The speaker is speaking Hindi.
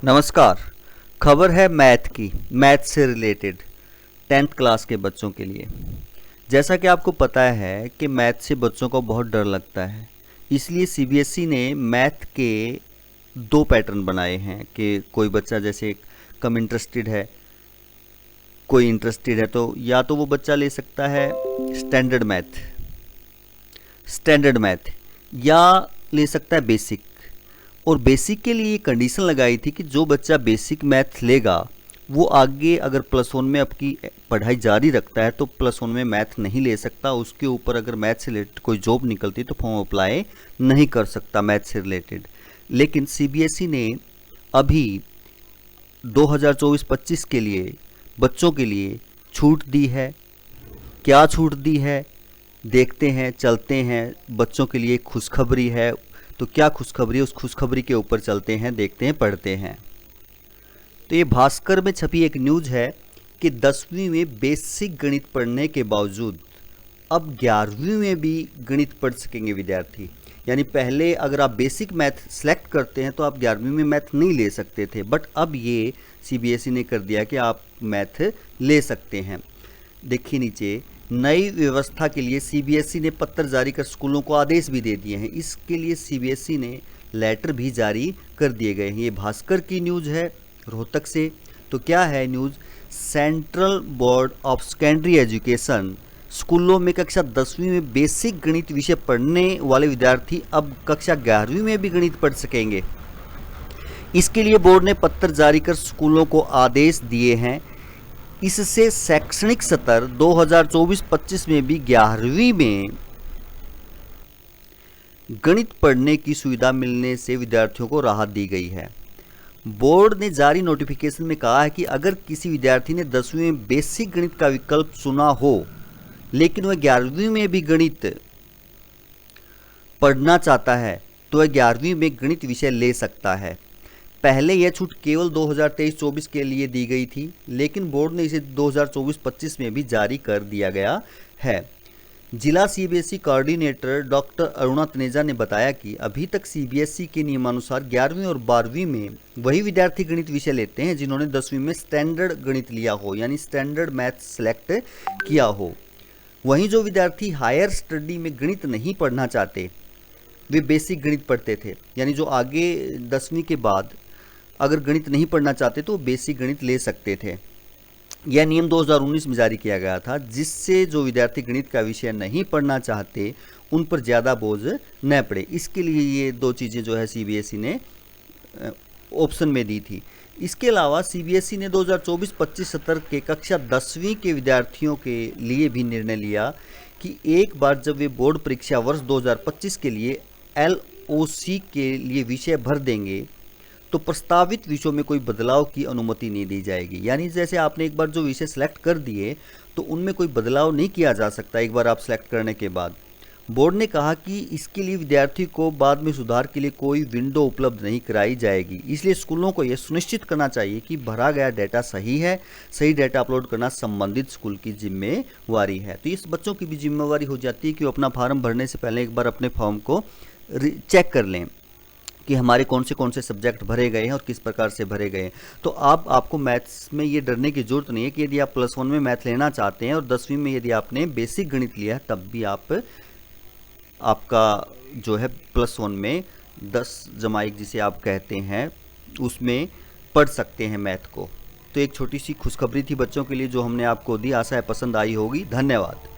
नमस्कार। खबर है मैथ की, मैथ से रिलेटेड 10th क्लास के बच्चों के लिए। जैसा कि आपको पता है कि मैथ से बच्चों को बहुत डर लगता है, इसलिए सीबीएसई ने मैथ के दो पैटर्न बनाए हैं कि कोई बच्चा जैसे कम इंटरेस्टेड है, कोई इंटरेस्टेड है तो या तो वो बच्चा ले सकता है स्टैंडर्ड मैथ या ले सकता है बेसिक। और बेसिक के लिए ये कंडीशन लगाई थी कि जो बच्चा बेसिक मैथ लेगा वो आगे अगर +1 में आपकी पढ़ाई जारी रखता है तो +1 में मैथ नहीं ले सकता। उसके ऊपर अगर मैथ से रिलेटेड कोई जॉब निकलती तो फॉर्म अप्लाई नहीं कर सकता मैथ से रिलेटेड। लेकिन सीबीएसई ने अभी 2024-25 के लिए बच्चों के लिए छूट दी है। क्या छूट दी है देखते हैं, चलते हैं। बच्चों के लिए खुशखबरी है, तो क्या खुशखबरी है उस खुशखबरी के ऊपर चलते हैं, देखते हैं, पढ़ते हैं। तो ये भास्कर में छपी एक न्यूज़ है कि 10वीं में बेसिक गणित पढ़ने के बावजूद अब 11वीं में भी गणित पढ़ सकेंगे विद्यार्थी। यानी पहले अगर आप बेसिक मैथ सेलेक्ट करते हैं तो आप 11वीं में मैथ नहीं ले सकते थे, बट अब ये सीबीएसई ने कर दिया कि आप मैथ ले सकते हैं। देखिए नीचे, नई व्यवस्था के लिए सीबीएसई ने पत्र जारी कर स्कूलों को आदेश भी दे दिए हैं। इसके लिए सीबीएसई ने लेटर भी जारी कर दिए गए हैं। ये भास्कर की न्यूज़ है रोहतक से। तो क्या है news? Central board of secondary education स्कूलों में कक्षा 10वीं में बेसिक गणित विषय पढ़ने वाले विद्यार्थी अब कक्षा 11वीं में भी गणित पढ़ सकेंगे। इसके लिए बोर्ड ने पत्र जारी कर स्कूलों को आदेश दिए हैं। इससे शैक्षणिक सत्र 2024-25 में भी 11वीं में गणित पढ़ने की सुविधा मिलने से विद्यार्थियों को राहत दी गई है। बोर्ड ने जारी नोटिफिकेशन में कहा है कि अगर किसी विद्यार्थी ने 10वीं में बेसिक गणित का विकल्प चुना हो लेकिन वह 11वीं में भी गणित पढ़ना चाहता है तो वह 11वीं में गणित विषय ले सकता है। पहले यह छूट केवल 2023-24 के लिए दी गई थी, लेकिन बोर्ड ने इसे 2024-25 में भी जारी कर दिया गया है। जिला CBSE coordinator doctor Aruna Taneja ने बताया कि अभी तक सीबीएसई के नियमानुसार 11वीं और 12वीं में वही विद्यार्थी गणित विषय लेते हैं जिन्होंने 10वीं में स्टैंडर्ड गणित लिया हो, यानी स्टैंडर्ड मैथ सेलेक्ट किया हो। वहीं जो विद्यार्थी हायर स्टडी में गणित नहीं पढ़ना चाहते वे बेसिक गणित पढ़ते थे, यानी जो आगे 10वीं के बाद अगर गणित नहीं पढ़ना चाहते तो बेसिक गणित ले सकते थे। यह नियम 2019 में जारी किया गया था, जिससे जो विद्यार्थी गणित का विषय नहीं पढ़ना चाहते उन पर ज़्यादा बोझ न पड़े। इसके लिए ये दो चीज़ें जो है सीबीएसई ने ऑप्शन में दी थी। इसके अलावा सीबीएसई ने 2024-25 सत्र के कक्षा 10वीं के विद्यार्थियों के लिए भी निर्णय लिया कि एक बार जब वे बोर्ड परीक्षा वर्ष 2025 के लिए LOC के लिए विषय भर देंगे तो प्रस्तावित विषयों में कोई बदलाव की अनुमति नहीं दी जाएगी। यानी जैसे आपने एक बार जो विषय सेलेक्ट कर दिए तो उनमें कोई बदलाव नहीं किया जा सकता एक बार आप सेलेक्ट करने के बाद। बोर्ड ने कहा कि इसके लिए विद्यार्थी को बाद में सुधार के लिए कोई विंडो उपलब्ध नहीं कराई जाएगी। इसलिए स्कूलों को यह सुनिश्चित करना चाहिए कि भरा गया डेटा सही है। सही डेटा अपलोड करना संबंधित स्कूल की जिम्मेवारी है। तो इस बच्चों की भी जिम्मेवारी हो जाती है कि वो अपना फॉर्म भरने से पहले एक बार अपने फॉर्म को चेक कर लें कि हमारे कौन से सब्जेक्ट भरे गए हैं और किस प्रकार से भरे गए हैं। तो आपको मैथ्स में ये डरने की जरूरत नहीं है कि यदि आप +1 में मैथ लेना चाहते हैं और 10वीं में यदि आपने बेसिक गणित लिया है तब भी आपका जो है +1 में 10+1 जिसे आप कहते हैं उसमें पढ़ सकते हैं मैथ को। तो एक छोटी सी खुशखबरी थी बच्चों के लिए जो हमने आपको दी। आशा है पसंद आई होगी। धन्यवाद।